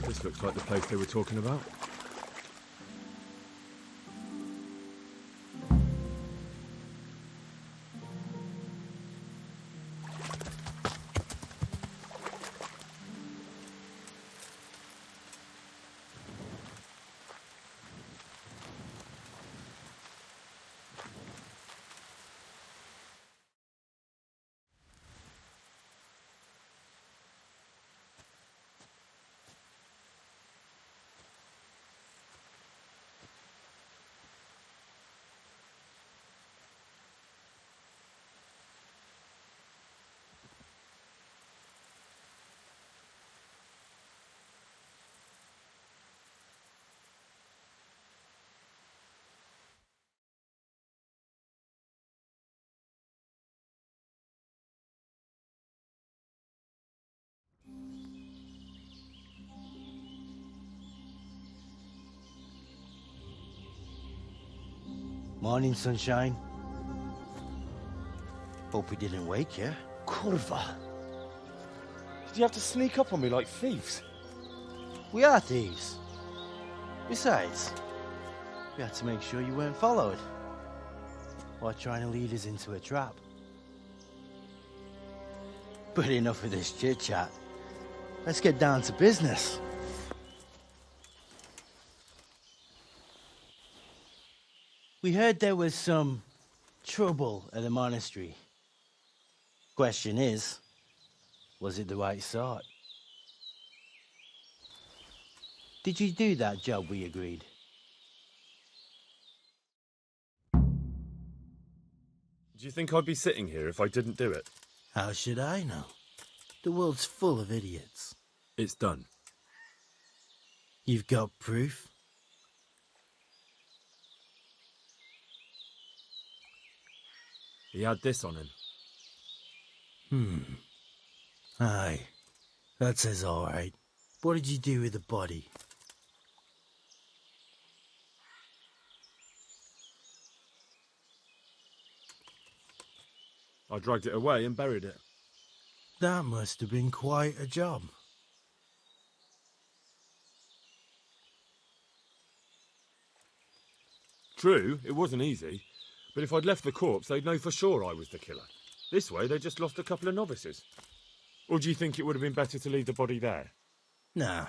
This looks like the place they were talking about. Morning, sunshine. Hope we didn't wake you. Kurva. Did you have to sneak up on me like thieves? We are thieves. Besides, we had to make sure you weren't followed, or trying to lead us into a trap. But enough of this chit-chat. Let's get down to business. We heard there was some trouble at the monastery. Question is, was it the right sort? Did you do that job we agreed? Do you think I'd be sitting here if I didn't do it? How should I know? The world's full of idiots. It's done. You've got proof? He had this on him. Aye. That says all right. What did you do with the body? I dragged it away and buried it. That must have been quite a job. True, it wasn't easy, but if I'd left the corpse, they'd know for sure I was the killer. This way, they just lost a couple of novices. Or do you think it would have been better to leave the body there? Nah.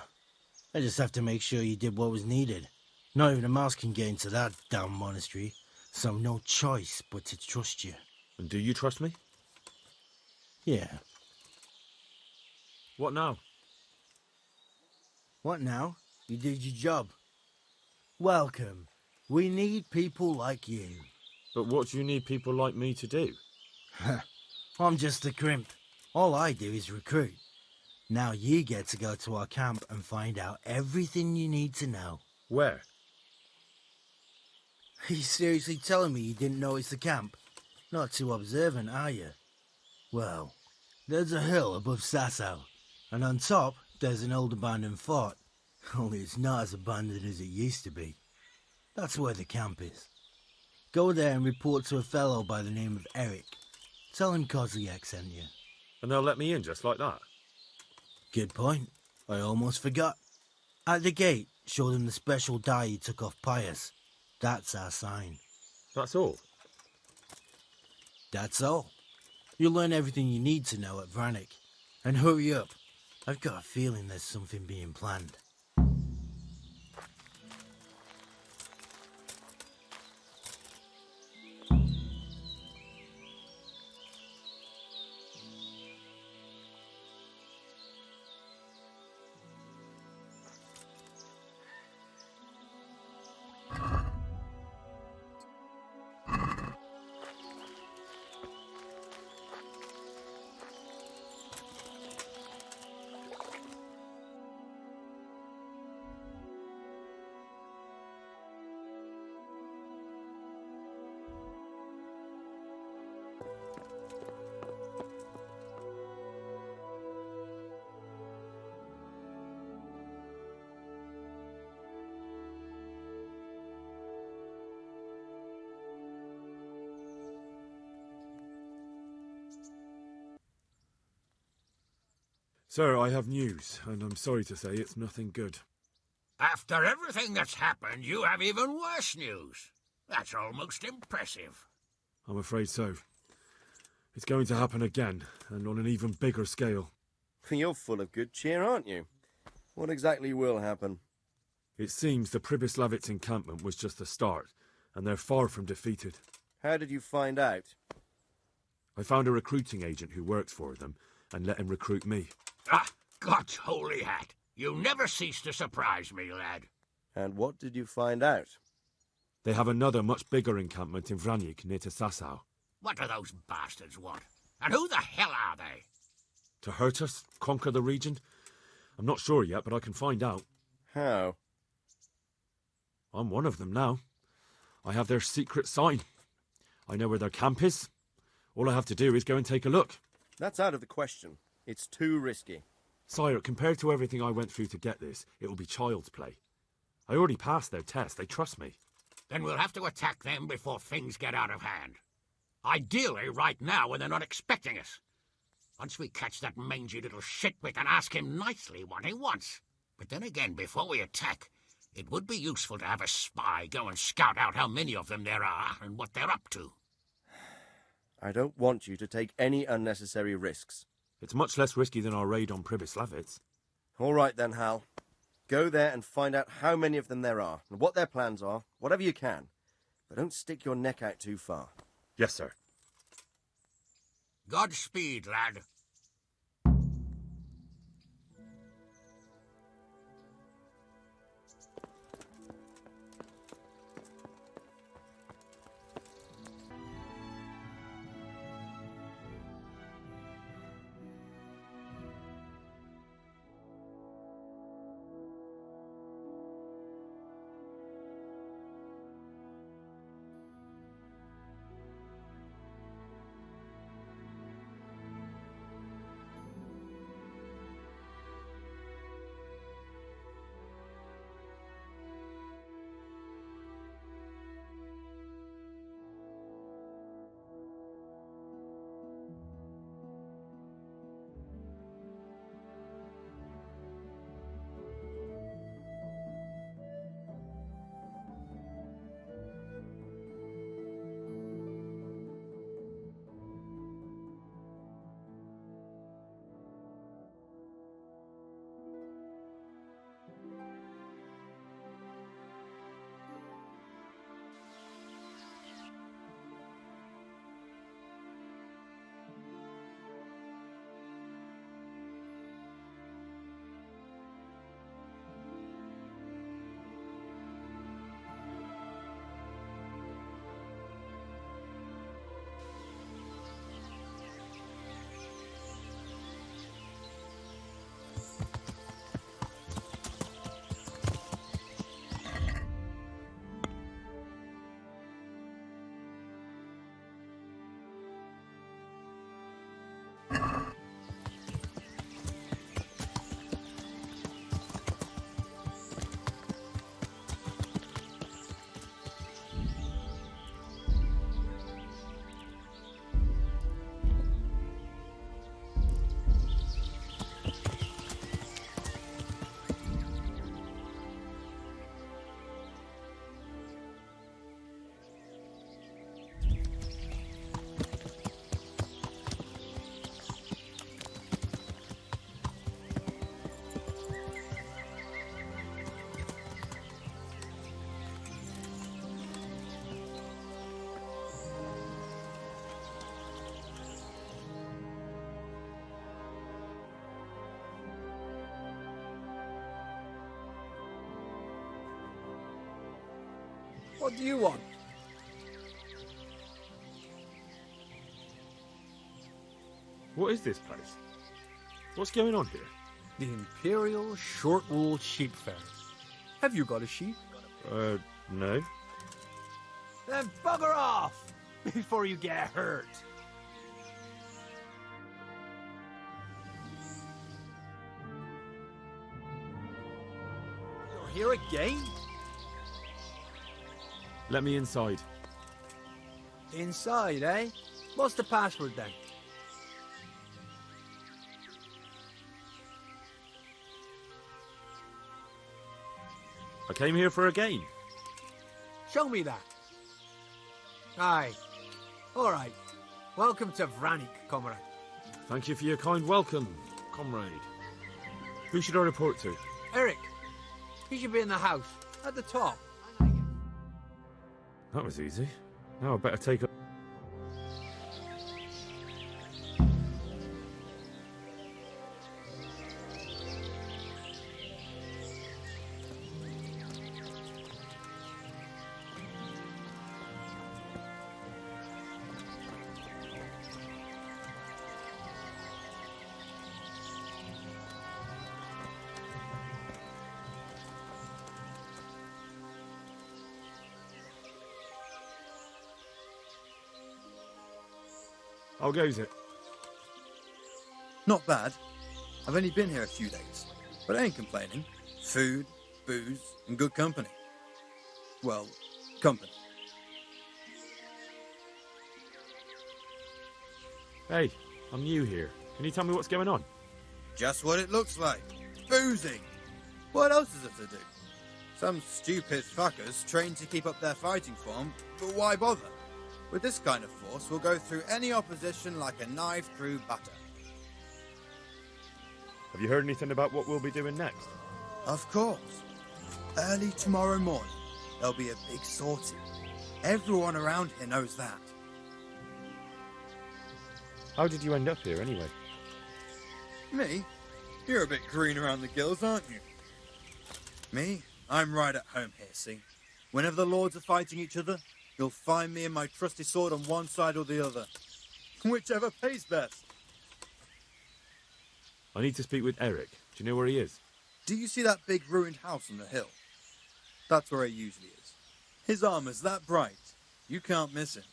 I just have to make sure you did what was needed. Not even a mouse can get into that damn monastery, so no choice but to trust you. And do you trust me? Yeah. What now? What now? You did your job. Welcome. We need people like you. But what do you need people like me to do? I'm just a crimp. All I do is recruit. Now you get to go to our camp and find out everything you need to know. Where? Are you seriously telling me you didn't notice the camp? Not too observant, are you? Well, there's a hill above Sasso, and on top there's an old abandoned fort. Only it's not as abandoned as it used to be. That's where the camp is. Go there and report to a fellow by the name of Eric. Tell him Kozliak sent you. And they'll let me in just like that? Good point. I almost forgot. At the gate, show them the special dye you took off Pius. That's our sign. That's all? That's all. You'll learn everything you need to know at Vranik. And hurry up. I've got a feeling there's something being planned. Sir, I have news, and I'm sorry to say it's nothing good. After everything that's happened, you have even worse news. That's almost impressive. I'm afraid so. It's going to happen again, and on an even bigger scale. You're full of good cheer, aren't you? What exactly will happen? It seems the Pribyslavitz encampment was just the start, and they're far from defeated. How did you find out? I found a recruiting agent who works for them, and let him recruit me. Ah, God's holy hat. You never cease to surprise me, lad. And what did you find out? They have another much bigger encampment in Vranyk near to Sasau. What do those bastards want? And who the hell are they? To hurt us? Conquer the region? I'm not sure yet, but I can find out. How? I'm one of them now. I have their secret sign. I know where their camp is. All I have to do is go and take a look. That's out of the question. It's too risky. Sire, compared to everything I went through to get this, it will be child's play. I already passed their test. They trust me. Then we'll have to attack them before things get out of hand. Ideally, right now, when they're not expecting us. Once we catch that mangy little shit, we can ask him nicely what he wants. But then again, before we attack, it would be useful to have a spy go and scout out how many of them there are and what they're up to. I don't want you to take any unnecessary risks. It's much less risky than our raid on Pribyslavitz. All right then, Hal. Go there and find out how many of them there are, and what their plans are, whatever you can. But don't stick your neck out too far. Yes, sir. Godspeed, lad. What do you want? What is this place? What's going on here? The Imperial Short-Wool Sheep Fair. Have you got a sheep? No. Then bugger off before you get hurt. You're here again? Let me inside. Inside, eh? What's the password then? I came here for a game. Show me that. Aye. All right. Welcome to Vranik, comrade. Thank you for your kind welcome, comrade. Who should I report to? Eric. He should be in the house, at the top. That was easy. Now I better take a... How goes it? Not bad. I've only been here a few days, but I ain't complaining. Food, booze, and good company. Well, company. Hey, I'm new here. Can you tell me what's going on? Just what it looks like. Boozing. What else is there to do? Some stupid fuckers trained to keep up their fighting form, but why bother? With this kind of force, we'll go through any opposition like a knife through butter. Have you heard anything about what we'll be doing next? Of course. Early tomorrow morning, there'll be a big sortie. Everyone around here knows that. How did you end up here anyway? Me? You're a bit green around the gills, aren't you? Me? I'm right at home here, see? Whenever the lords are fighting each other, you'll find me and my trusty sword on one side or the other. Whichever pays best. I need to speak with Eric. Do you know where he is? Do you see that big ruined house on the hill? That's where he usually is. His armor's that bright, you can't miss him.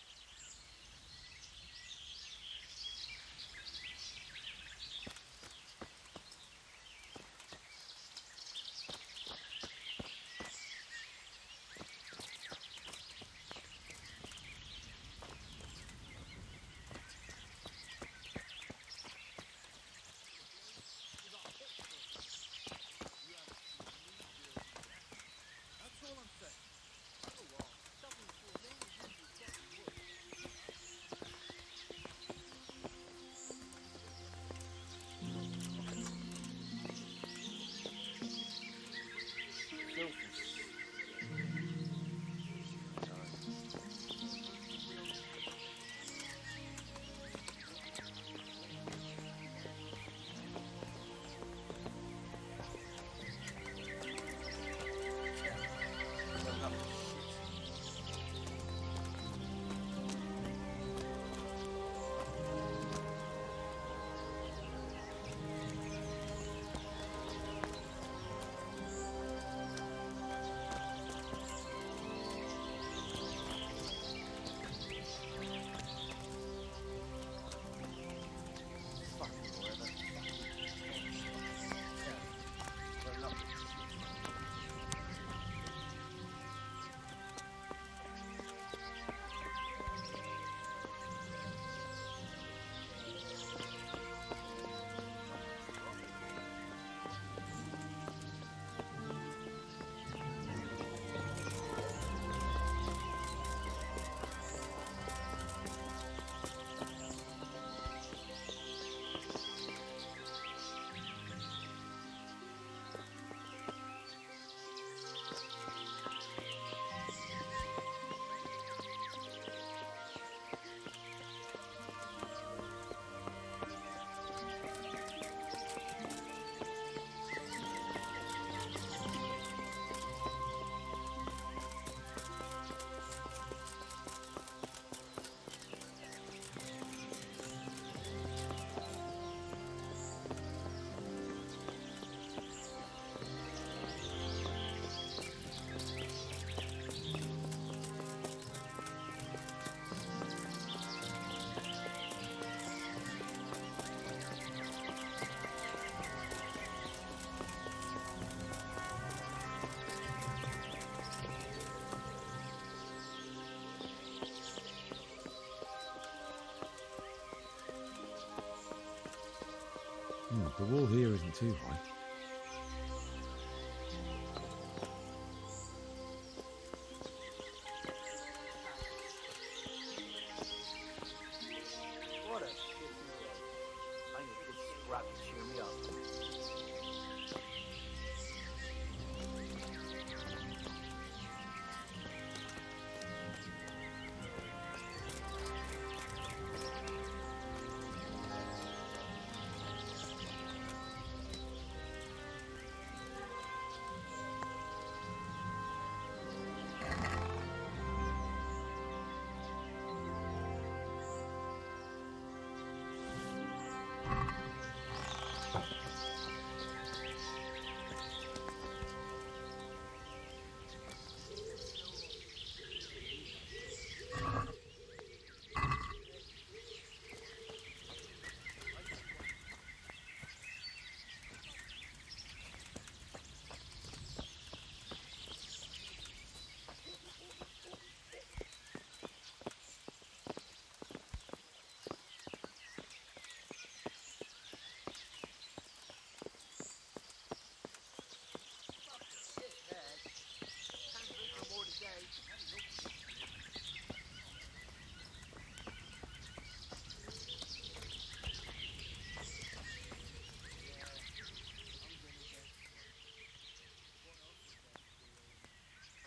The wall here isn't too high.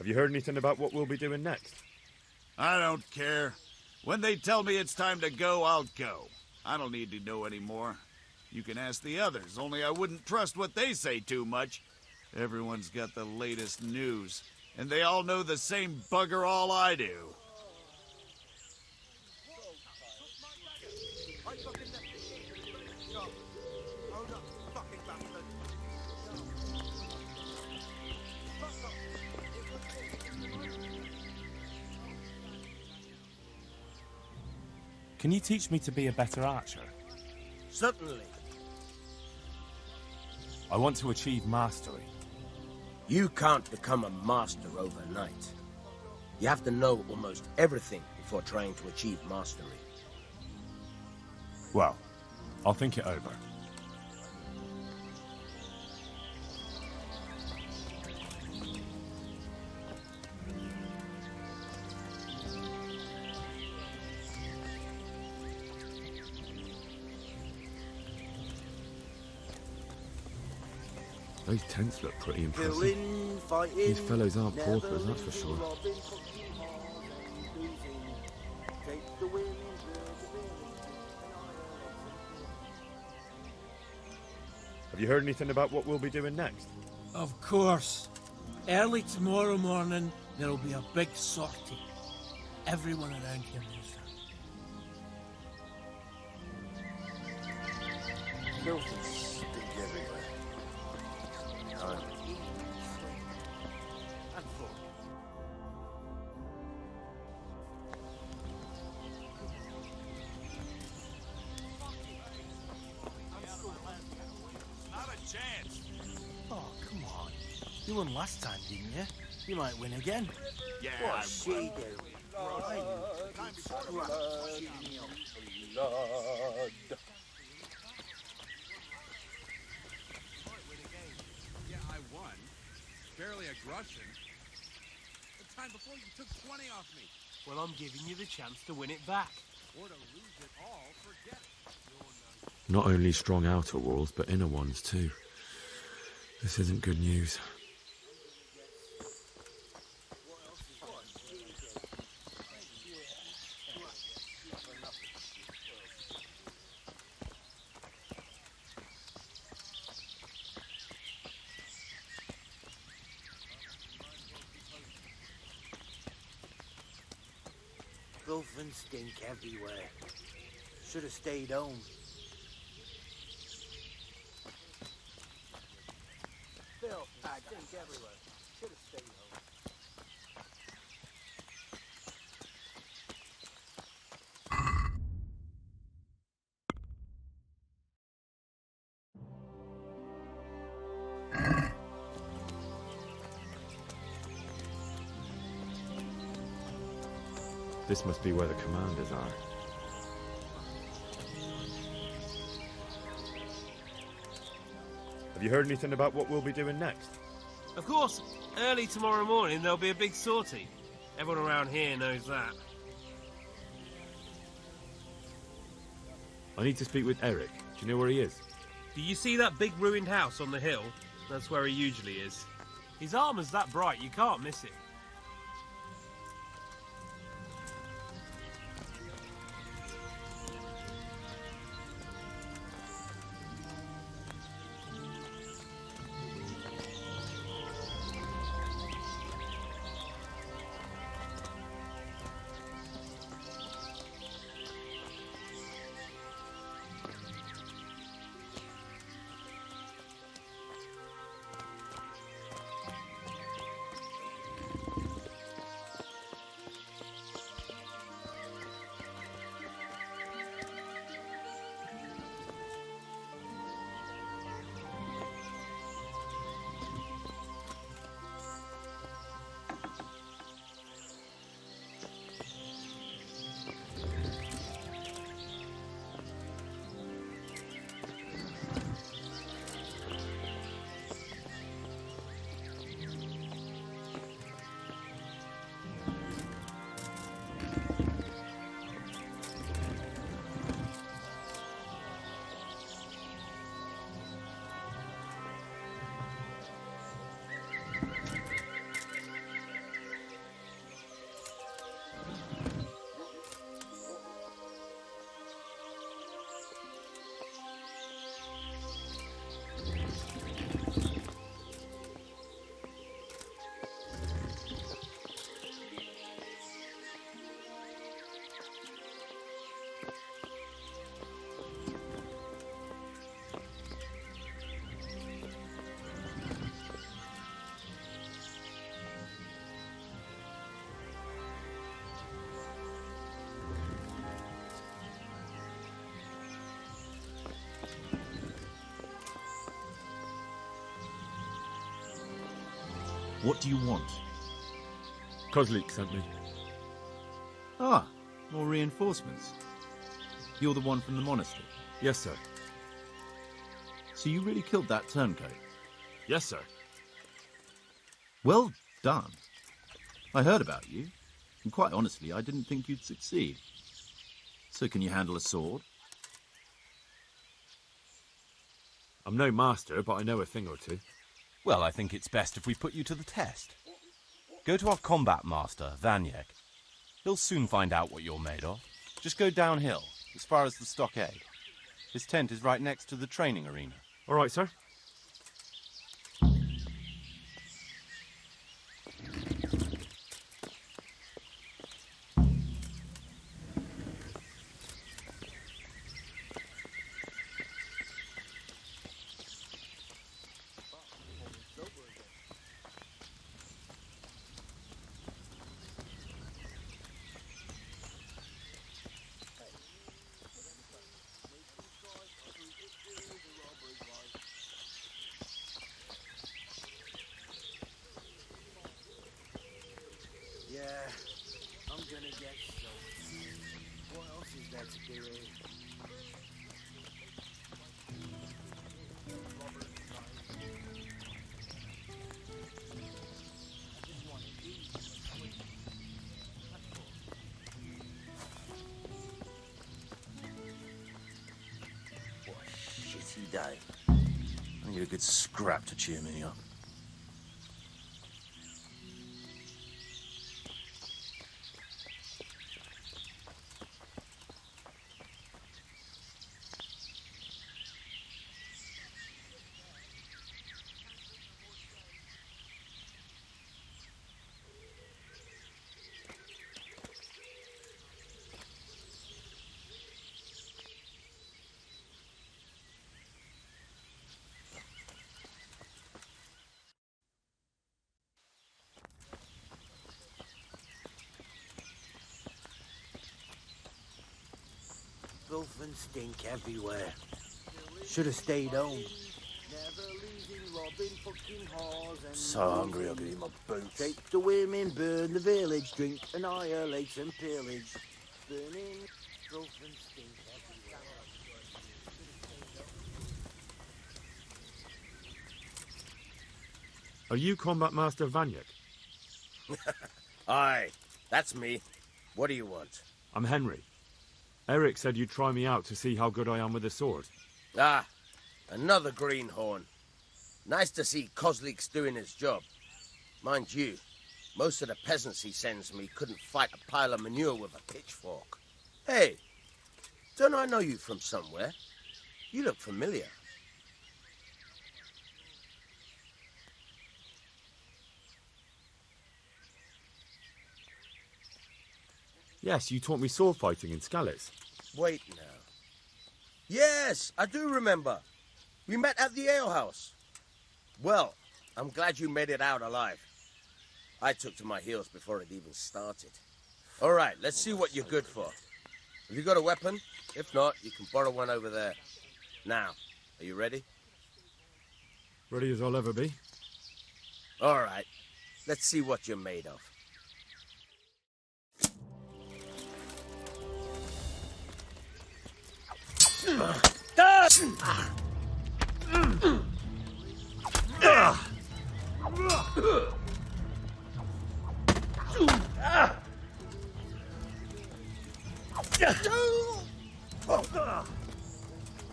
Have you heard anything about what we'll be doing next? I don't care. When they tell me it's time to go, I'll go. I don't need to know anymore. You can ask the others, only I wouldn't trust what they say too much. Everyone's got the latest news, and they all know the same bugger all I do. Can you teach me to be a better archer? Certainly. I want to achieve mastery. You can't become a master overnight. You have to know almost everything before trying to achieve mastery. Well, I'll think it over. Those tents look pretty impressive. Killing, fighting, These fellows aren't never paupers, that's for sure. robbing, losing. Take the wind, Have you heard anything about what we'll be doing next? Of course. Early tomorrow morning, there'll be a big sortie. Everyone around here knows that. Filth and stink everywhere. Not a chance. Oh, come on. You won last time, didn't you? You might win again. Yeah, What she do? Yeah, I won. Barely a bрошен. The time before you took 20 off me. Well, I'm giving you the chance to win it back. Or to lose it all, forget it. Not only strong outer walls, but inner ones too. This isn't good news. Filth and stink everywhere. Should have stayed home. Filth and stink everywhere. Should have stayed home. This must be where the commanders are. Have you heard anything about what we'll be doing next? Of course, early tomorrow morning there'll be a big sortie. Everyone around here knows that. I need to speak with Eric. Do you know where he is? Do you see that big ruined house on the hill? That's where he usually is. His armor's that bright, you can't miss it. What do you want? Kozlik sent me. Ah, more reinforcements. You're the one from the monastery? Yes, sir. So you really killed that turncoat? Yes, sir. Well done. I heard about you, and quite honestly, I didn't think you'd succeed. So can you handle a sword? I'm no master, but I know a thing or two. Well, I think it's best if we put you to the test. Go to our combat master, Vanyek. He'll soon find out what you're made of. Just go downhill, as far as the stockade. His tent is right next to the training arena. All right, sir. Yeah, I'm gonna get soaked. What else is there to do here? What a shitty day. I need a good scrap to cheer me up. Filth and stink everywhere. Should have stayed home. Never losing, robbing fucking whores and So hungry I could eat my boots. take the women, burn the village, drink, annihilate and pillage. Burning, filth and stink everywhere. Are you Combat Master Vanyek? Aye, that's me. What do you want? I'm Henry. Eric said you'd try me out to see how good I am with the sword. Ah, another greenhorn. Nice to see Kozlik's doing his job. Mind you, most of the peasants he sends me couldn't fight a pile of manure with a pitchfork. Hey, don't I know you from somewhere? You look familiar. Yes, you taught me sword fighting in Skalitz. Wait now. Yes, I do remember. We met at the alehouse. Well, I'm glad you made it out alive. I took to my heels before it even started. All right, let's see what you're good for. Have you got a weapon? If not, you can borrow one over there. Now, are you ready? Ready as I'll ever be. All right, let's see what you're made of.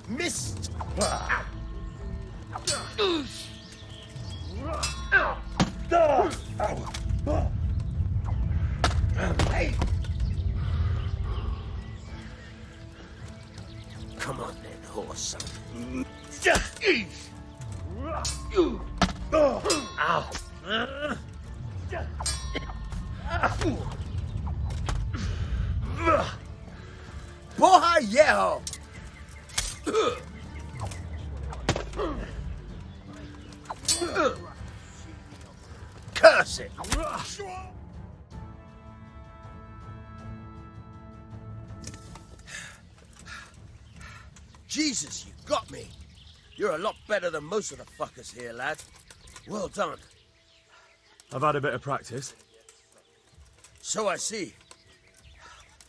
Missed! Hey! Come on then, horse. Ow! Boha yeho! Curse it! Jesus, you got me. You're a lot better than most of the fuckers here, lad. Well done. I've had a bit of practice. So I see.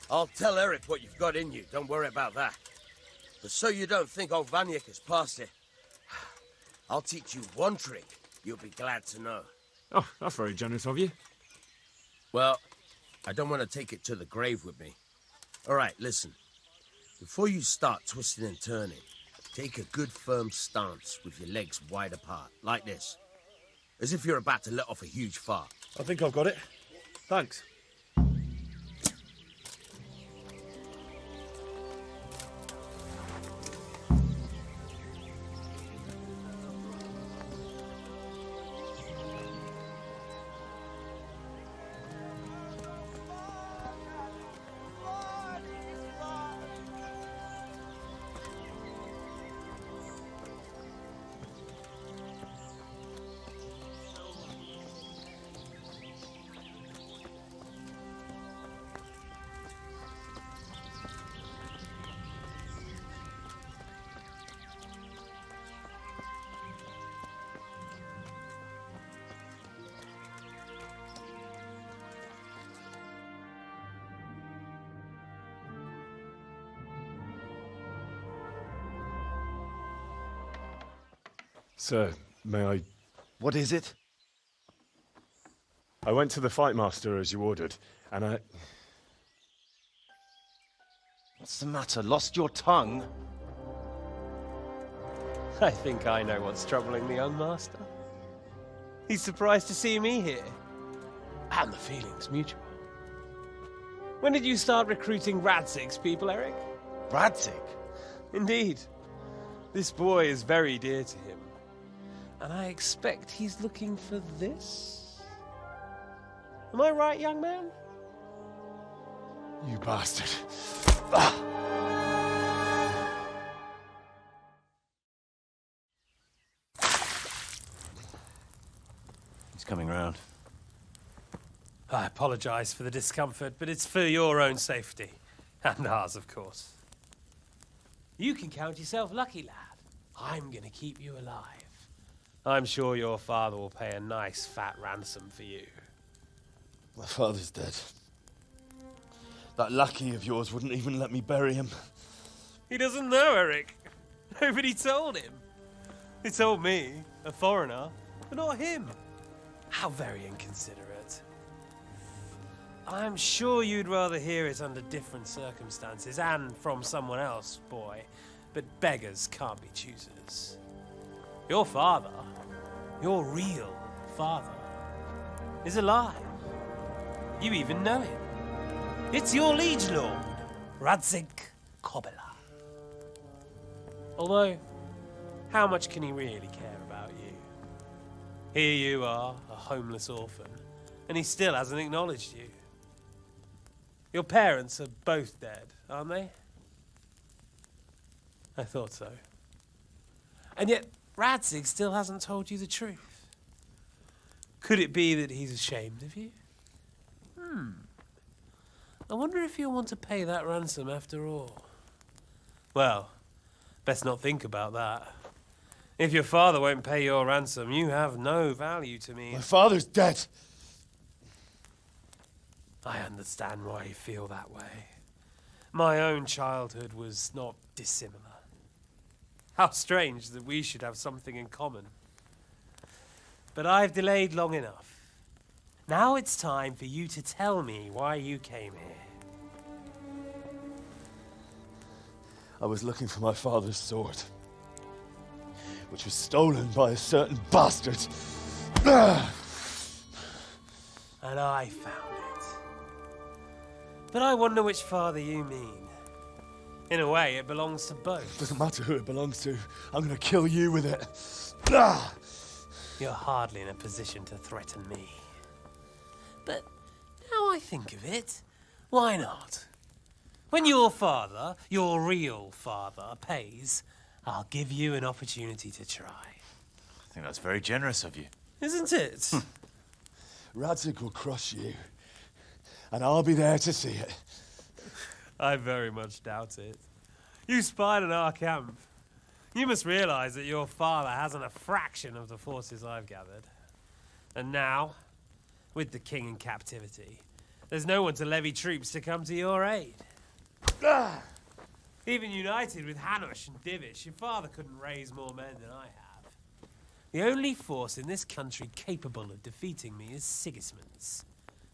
I'll tell Eric what you've got in you. Don't worry about that. But so you don't think old Vanyek has passed it, I'll teach you one trick you'll be glad to know. Oh, that's very generous of you. Well, I don't want to take it to the grave with me. All right, listen. Before you start twisting and turning, take a good firm stance with your legs wide apart, like this. As if you're about to let off a huge fart. I think I've got it. Thanks. Sir, may I... What is it? I went to the fight master as you ordered, and I... What's the matter? Lost your tongue? I think I know what's troubling the young master. He's surprised to see me here. And the feeling's mutual. When did you start recruiting Radzig's people, Eric? Radzig? Indeed. This boy is very dear to him. And I expect he's looking for this? Am I right, young man? You bastard. He's coming round. I apologize for the discomfort, but it's for your own safety. And ours, of course. You can count yourself lucky, lad. I'm gonna keep you alive. I'm sure your father will pay a nice fat ransom for you. My father's dead. That lackey of yours wouldn't even let me bury him. He doesn't know, Eric. Nobody told him. He told me, a foreigner, but not him. How very inconsiderate. I'm sure you'd rather hear it under different circumstances and from someone else, boy. But beggars can't be choosers. Your father, your real father, is alive. You even know him. It's your liege lord, Radzig Kobyla. Although, how much can he really care about you? Here you are, a homeless orphan, and he still hasn't acknowledged you. Your parents are both dead, aren't they? I thought so. And yet, Radzig still hasn't told you the truth. Could it be that he's ashamed of you? I wonder if you'll want to pay that ransom after all. Well, best not think about that. If your father won't pay your ransom, you have no value to me. My father's dead. I understand why you feel that way. My own childhood was not dissimilar. How strange that we should have something in common. But I've delayed long enough. Now it's time for you to tell me why you came here. I was looking for my father's sword, which was stolen by a certain bastard. And I found it. But I wonder which father you mean. In a way, it belongs to both. Doesn't matter who it belongs to. I'm gonna kill you with it. You're hardly in a position to threaten me. But now I think of it, why not? When your father, your real father, pays, I'll give you an opportunity to try. I think that's very generous of you. Isn't it? Radzig will crush you, and I'll be there to see it. I very much doubt it. You spied on our camp. You must realize that your father hasn't a fraction of the forces I've gathered. And now, With the king in captivity, there's no one to levy troops to come to your aid. Even united with Hanush and Divish, your father couldn't raise more men than I have. The only force in this country capable of defeating me is Sigismund's.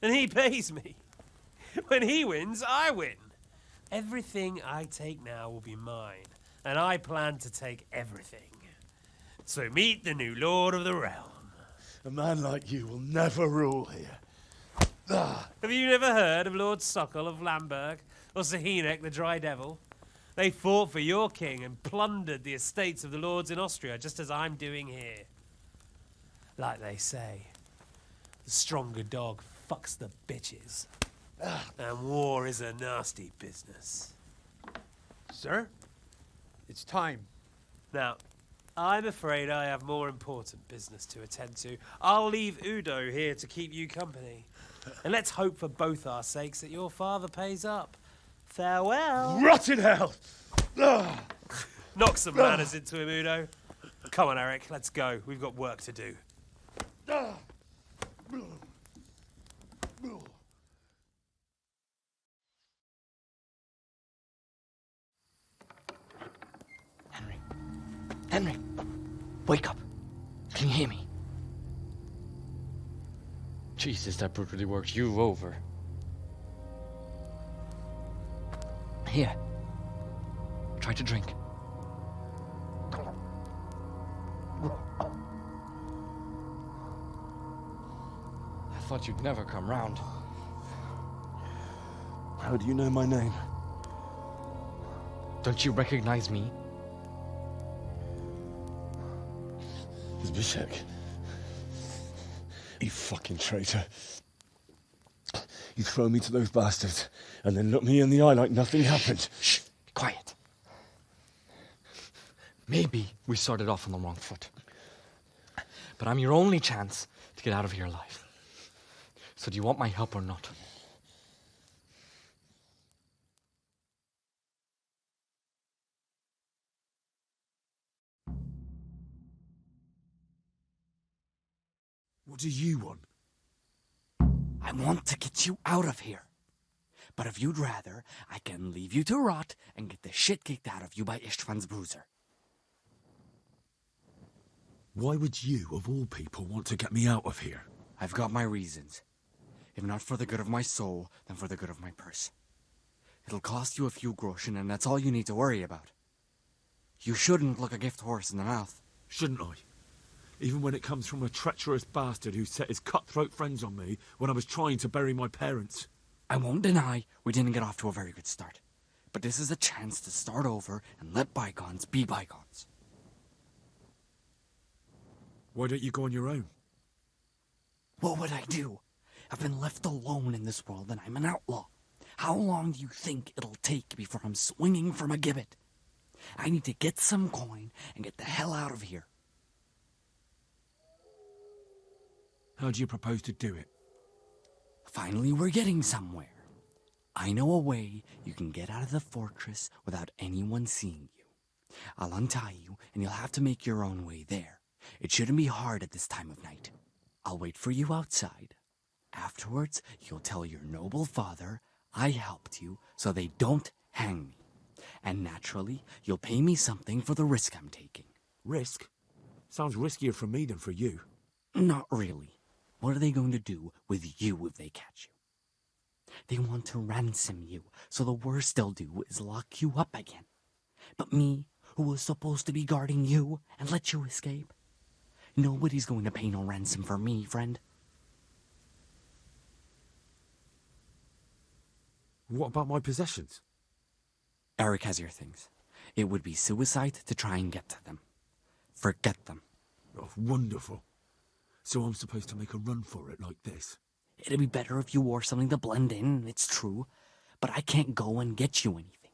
And he pays me. When he wins, I win. Everything I take now will be mine, and I plan to take everything. So meet the new lord of the realm. A man like you will never rule here. Have you never heard of Lord Sokol of Lamberg, or Sahinek the Dry Devil? They fought for your king and plundered the estates of the lords in Austria, just as I'm doing here. Like they say, the stronger dog fucks the bitches. And war is a nasty business. Sir, it's time. Now, I'm afraid I have more important business to attend to. I'll leave Udo here to keep you company. And let's hope for both our sakes that your father pays up. Farewell. Rot in hell! Knock some manners into him, Udo. Come on, Eric, let's go. We've got work to do. Henry, wake up. Can you hear me? Jesus, that brutally worked you over. Here. Try to drink. I thought you'd never come round. How do you know my name? Don't you recognize me? Zbyszek. You fucking traitor. You throw me to those bastards and then look me in the eye like nothing happened. Shh, be quiet. Maybe we started off on the wrong foot. But I'm your only chance to get out of here alive. So do you want my help or not? What do you want? I want to get you out of here. But if you'd rather, I can leave you to rot and get the shit kicked out of you by Istvan's bruiser. Why would you, of all people, want to get me out of here? I've got my reasons. If not for the good of my soul, then for the good of my purse. It'll cost you a few groschen, and that's all you need to worry about. You shouldn't look a gift horse in the mouth. Shouldn't I? Even when it comes from a treacherous bastard who set his cutthroat friends on me when I was trying to bury my parents. I won't deny we didn't get off to a very good start. But this is a chance to start over and let bygones be bygones. Why don't you go on your own? What would I do? I've been left alone in this world and I'm an outlaw. How long do you think it'll take before I'm swinging from a gibbet? I need to get some coin and get the hell out of here. How do you propose to do it? Finally, we're getting somewhere. I know a way you can get out of the fortress without anyone seeing you. I'll untie you, and you'll have to make your own way there. It shouldn't be hard at this time of night. I'll wait for you outside. Afterwards, you'll tell your noble father I helped you so they don't hang me. And naturally, you'll pay me something for the risk I'm taking. Risk? Sounds riskier for me than for you. Not really. What are they going to do with you if they catch you? They want to ransom you, so the worst they'll do is lock you up again. But me, who was supposed to be guarding you and let you escape? Nobody's going to pay no ransom for me, friend. What about my possessions? Eric has your things. It would be suicide to try and get to them. Forget them. Oh, wonderful. So I'm supposed to make a run for it like this? It'd be better if you wore something to blend in, it's true. But I can't go and get you anything.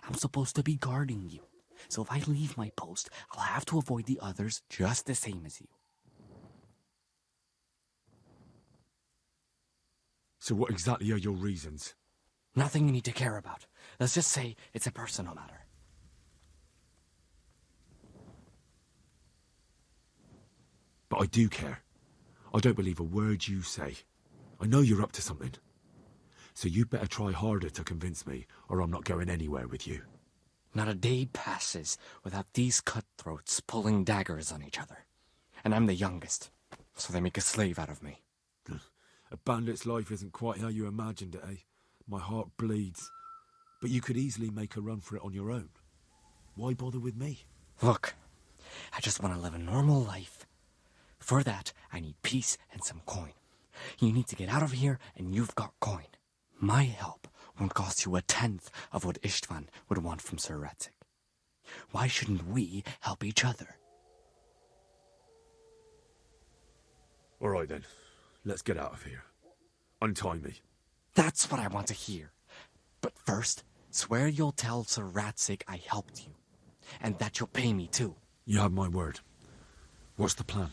I'm supposed to be guarding you. So if I leave my post, I'll have to avoid the others just the same as you. So what exactly are your reasons? Nothing you need to care about. Let's just say it's a personal matter. But I do care. I don't believe a word you say. I know you're up to something. So you better try harder to convince me, or I'm not going anywhere with you. Not a day passes without these cutthroats pulling daggers on each other. And I'm the youngest, so they make a slave out of me. A bandit's life isn't quite how you imagined it, eh? My heart bleeds. But you could easily make a run for it on your own. Why bother with me? Look, I just want to live a normal life. For that, I need peace and some coin. You need to get out of here, and you've got coin. My help won't cost you 1/10 of what Istvan would want from Sir Ratzik. Why shouldn't we help each other? All right then, let's get out of here. Untie me. That's what I want to hear. But first, swear you'll tell Sir Ratzik I helped you. And that you'll pay me too. You have my word. What's the plan?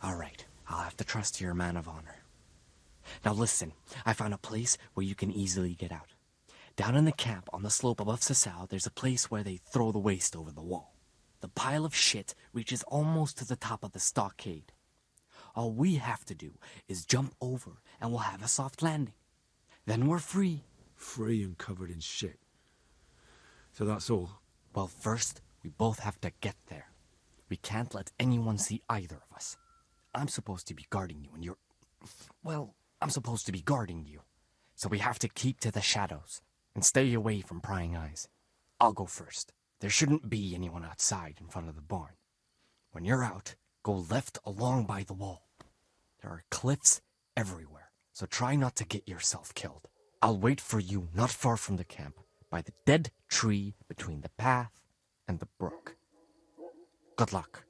All right, I'll have to trust you're a man of honor. Now listen, I found a place where you can easily get out. Down in the camp on the slope above Sasau, there's a place where they throw the waste over the wall. The pile of shit reaches almost to the top of the stockade. All we have to do is jump over and we'll have a soft landing. Then we're free. Free and covered in shit. So that's all? Well, first, we both have to get there. We can't let anyone see either of us. I'm supposed to be guarding you and you're... Well, I'm supposed to be guarding you. So we have to keep to the shadows and stay away from prying eyes. I'll go first. There shouldn't be anyone outside in front of the barn. When you're out, go left along by the wall. There are cliffs everywhere, so try not to get yourself killed. I'll wait for you not far from the camp, by the dead tree between the path and the brook. Good luck.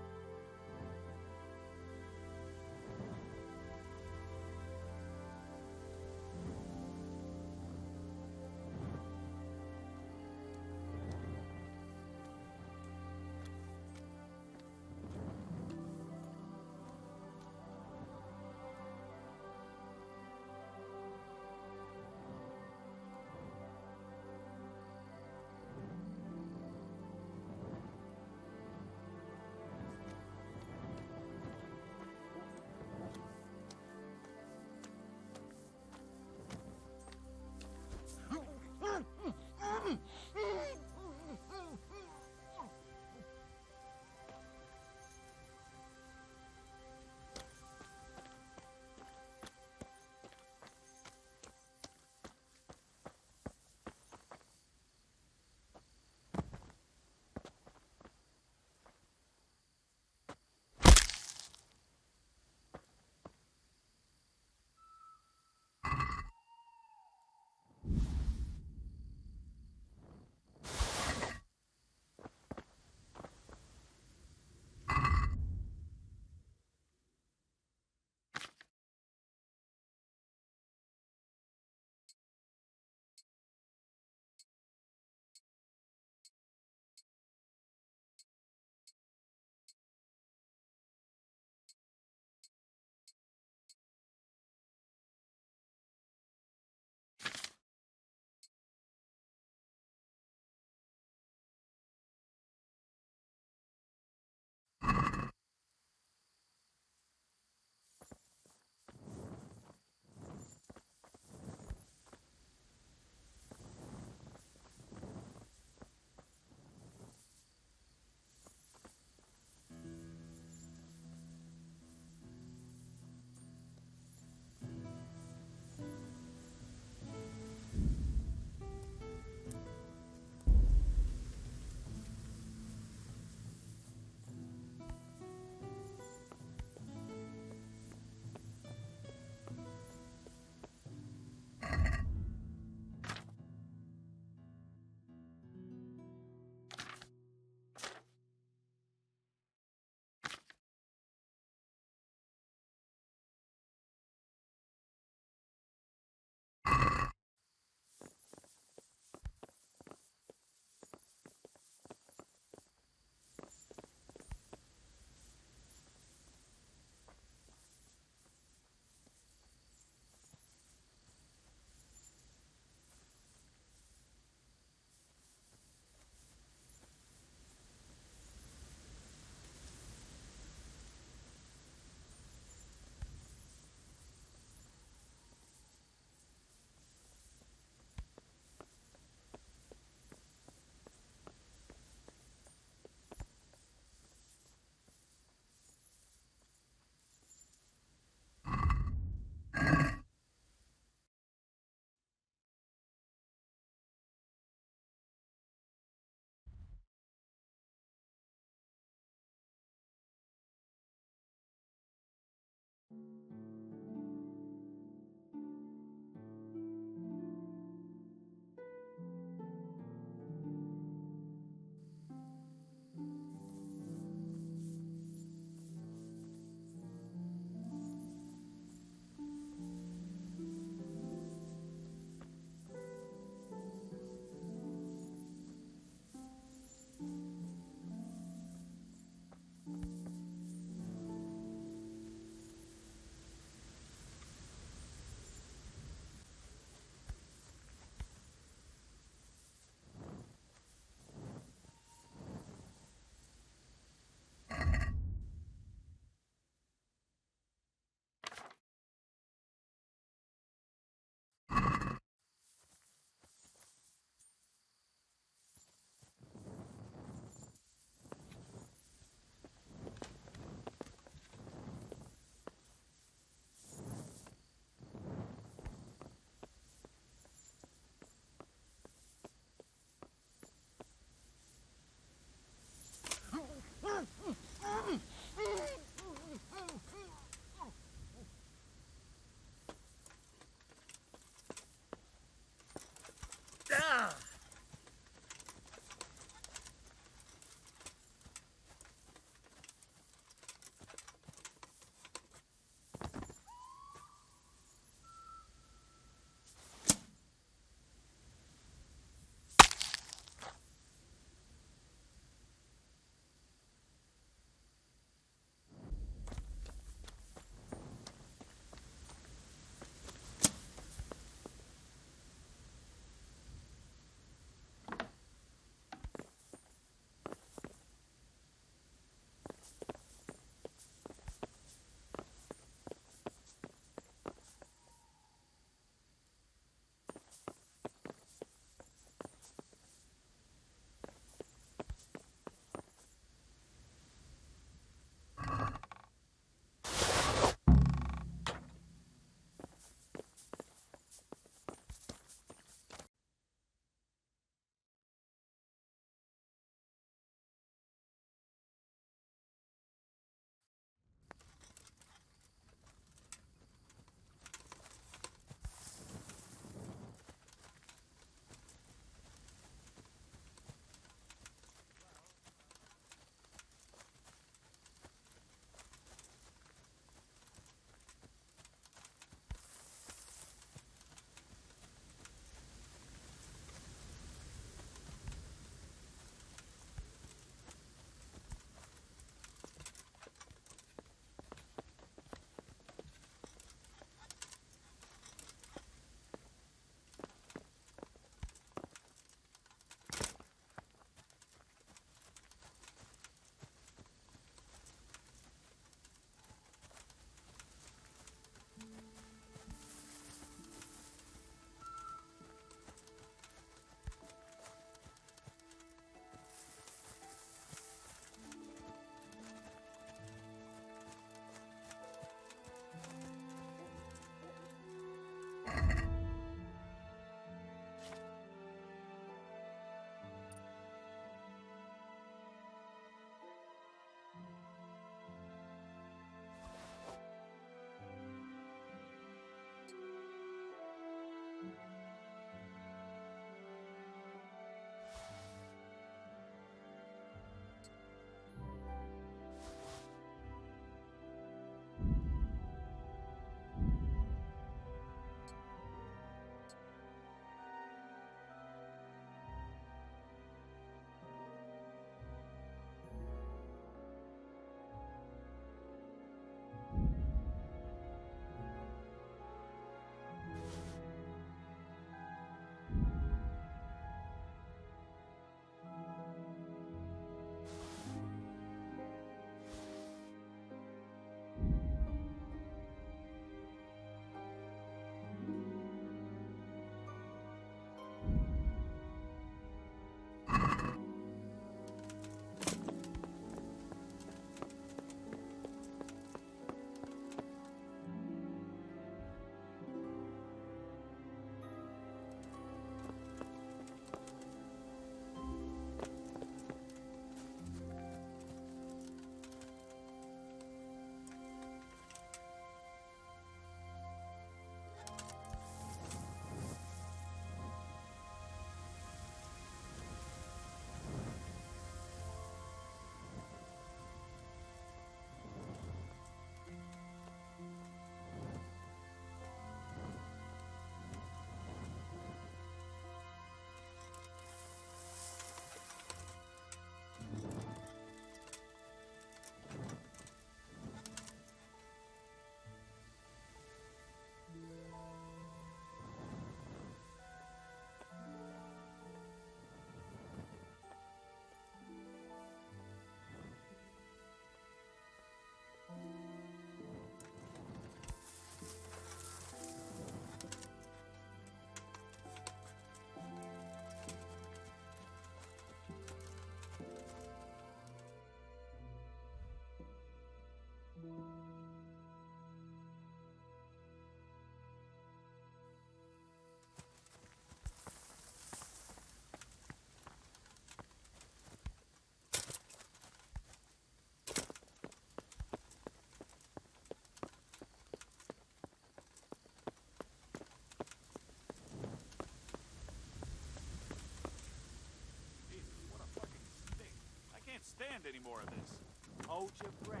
stand any more of this. Hold your breath.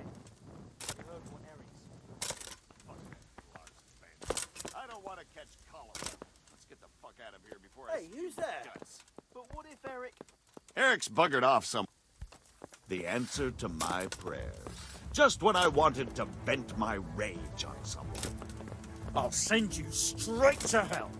You heard what Eric said. Fuck that Larson band. I don't want to catch cholera. Let's get the fuck out of here before I... Hey, who's that? Guts. But what if Eric... Eric's buggered off some... The answer to my prayers. Just when I wanted to vent my rage on someone. I'll send you straight to hell.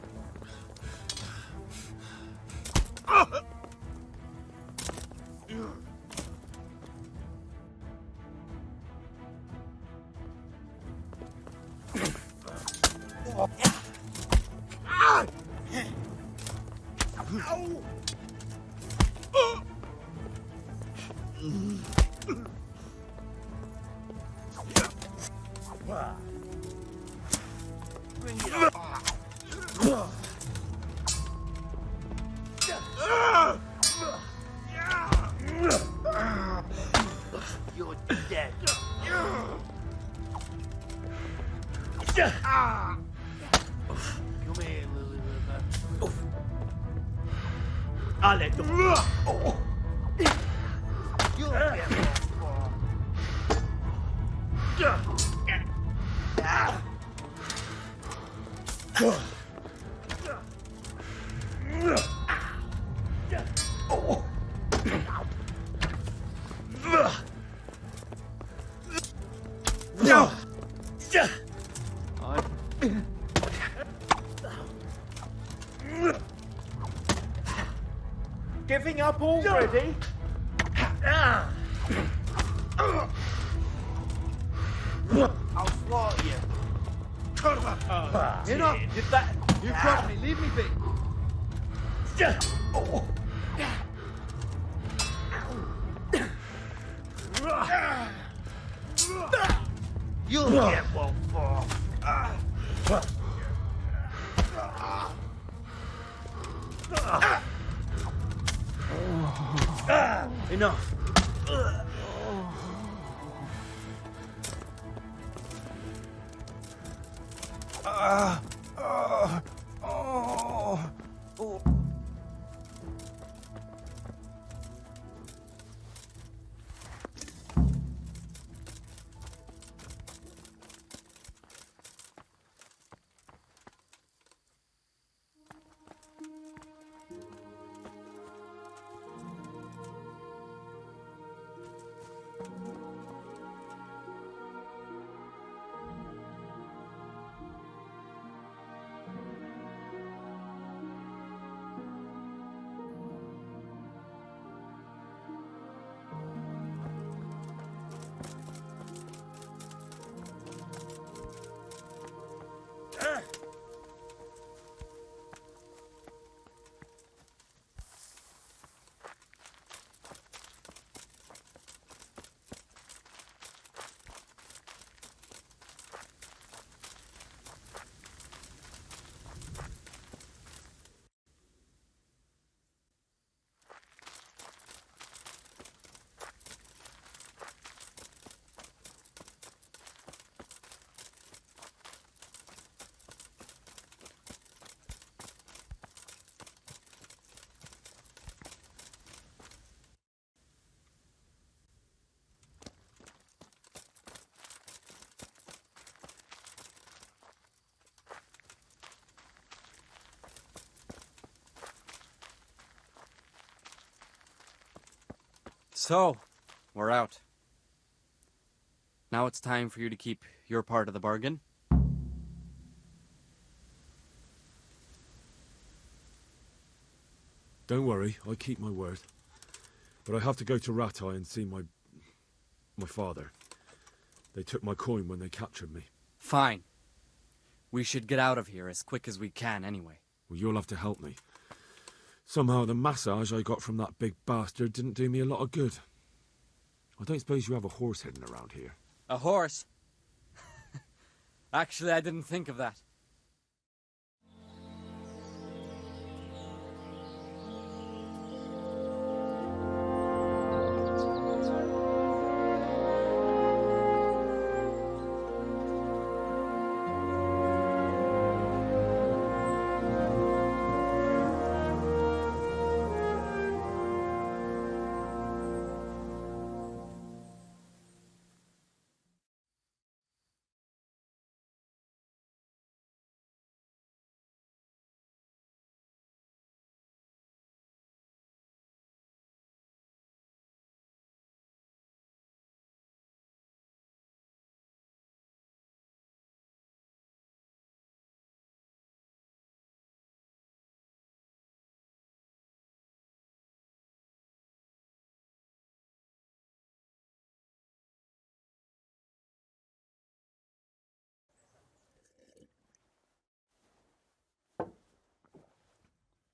Bring it up. You're dead. Come here, Lily River. I'll let go. You'll get one. Giving up already? I'll slaughter you. Enough! Did that? You crossed me. Leave me be. You'll get one for. Enough. So, we're out. Now it's time for you to keep your part of the bargain. Don't worry, I keep my word. But I have to go to Ratai and see my father. They took my coin when they captured me. Fine. We should get out of here as quick as we can anyway. Well, you'll have to help me. Somehow the massage I got from that big bastard didn't do me a lot of good. I don't suppose you have a horse hidden around here. A horse? Actually, I didn't think of that.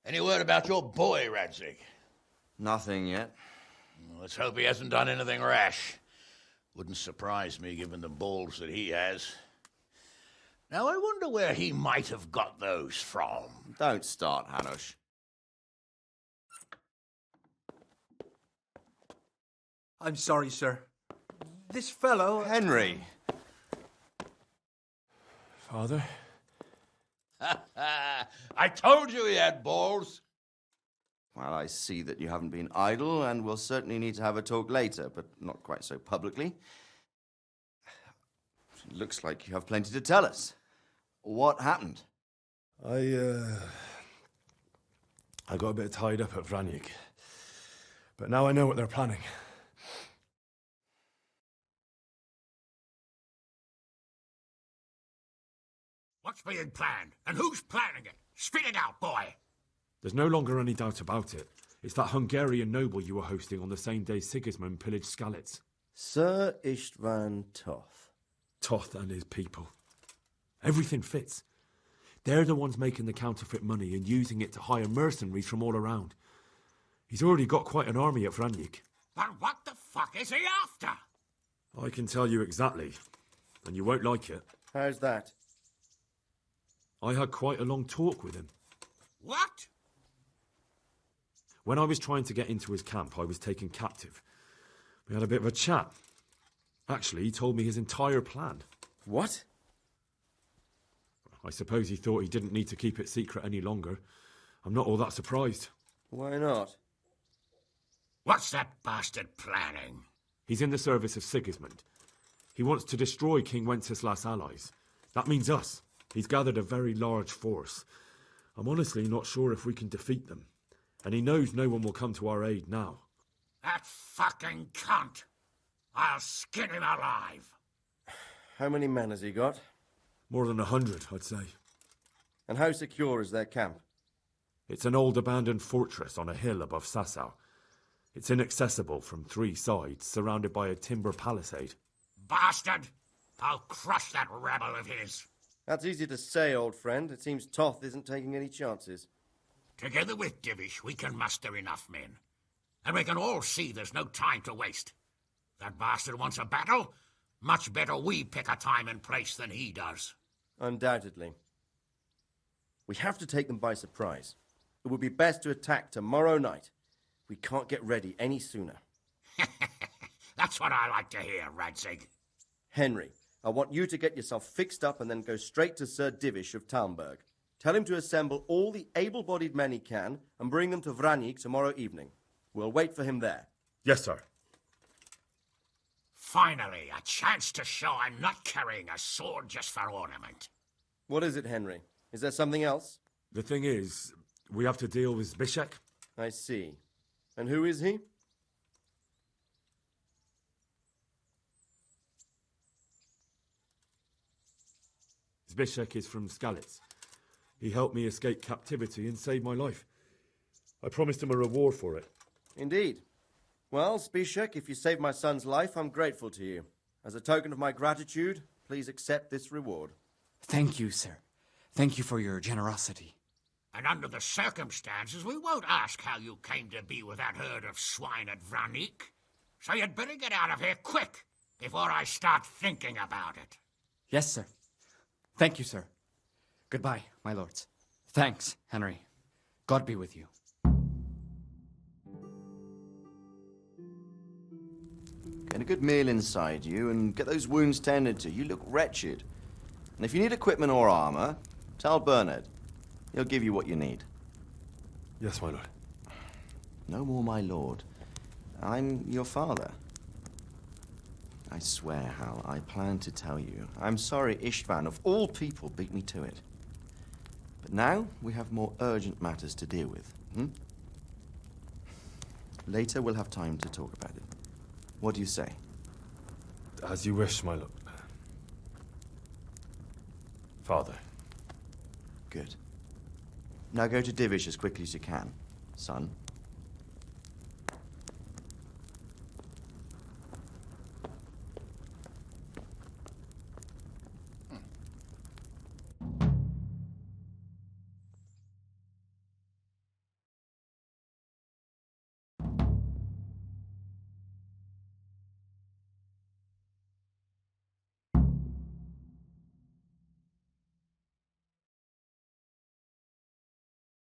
Any word about your boy, Radzig? Nothing yet. Let's hope he hasn't done anything rash. Wouldn't surprise me, given the balls that he has. Now, I wonder where he might have got those from. Don't start, Hanush. I'm sorry, sir. This fellow... Henry! Father? I told you he had balls. Well, I see that you haven't been idle, and we'll certainly need to have a talk later, but not quite so publicly. It looks like you have plenty to tell us. What happened? I got a bit tied up at Vranyik. But now I know what they're planning. What's being planned? And who's planning it? Spit it out, boy. There's no longer any doubt about it. It's that Hungarian noble you were hosting on the same day Sigismund pillaged Skalitz. Sir Istvan Toth. Toth and his people. Everything fits. They're the ones making the counterfeit money and using it to hire mercenaries from all around. He's already got quite an army at Vranyik. But what the fuck is he after? I can tell you exactly, and you won't like it. How's that? I had quite a long talk with him. What? When I was trying to get into his camp, I was taken captive. We had a bit of a chat. Actually, he told me his entire plan. What? I suppose he thought he didn't need to keep it secret any longer. I'm not all that surprised. Why not? What's that bastard planning? He's in the service of Sigismund. He wants to destroy King Wenceslas' allies. That means us. He's gathered a very large force. I'm honestly not sure if we can defeat them. And he knows no one will come to our aid now. That fucking cunt! I'll skin him alive! How many men has he got? More than 100, I'd say. And how secure is their camp? It's an old abandoned fortress on a hill above Sasau. It's inaccessible from 3 sides, surrounded by a timber palisade. Bastard! I'll crush that rebel of his! That's easy to say, old friend. It seems Toth isn't taking any chances. Together with Divish, we can muster enough men. And we can all see there's no time to waste. That bastard wants a battle. Much better we pick a time and place than he does. Undoubtedly. We have to take them by surprise. It would be best to attack tomorrow night. We can't get ready any sooner. That's what I like to hear, Radzig. Henry, I want you to get yourself fixed up and then go straight to Sir Divish of Talmberg. Tell him to assemble all the able-bodied men he can and bring them to Vranyik tomorrow evening. We'll wait for him there. Yes, sir. Finally, a chance to show I'm not carrying a sword just for ornament. What is it, Henry? Is there something else? The thing is, we have to deal with Zbyszek. I see. And who is he? Zbyszek is from Skalitz. He helped me escape captivity and saved my life. I promised him a reward for it. Indeed. Well, Zbyszek, if you saved my son's life, I'm grateful to you. As a token of my gratitude, please accept this reward. Thank you, sir. Thank you for your generosity. And under the circumstances, we won't ask how you came to be with that herd of swine at Vranyik. So you'd better get out of here quick, before I start thinking about it. Yes, sir. Thank you, sir. Goodbye, my lords. Thanks, Henry. God be with you. Get a good meal inside you and get those wounds tended to. You look wretched. And if you need equipment or armor, tell Bernard. He'll give you what you need. Yes, my lord. No more, my lord. I'm your father. I swear, Hal, I plan to tell you. I'm sorry Istvan, of all people, beat me to it. But now we have more urgent matters to deal with. Later we'll have time to talk about it. What do you say? As you wish, my lord. Father. Good. Now go to Divish as quickly as you can, son.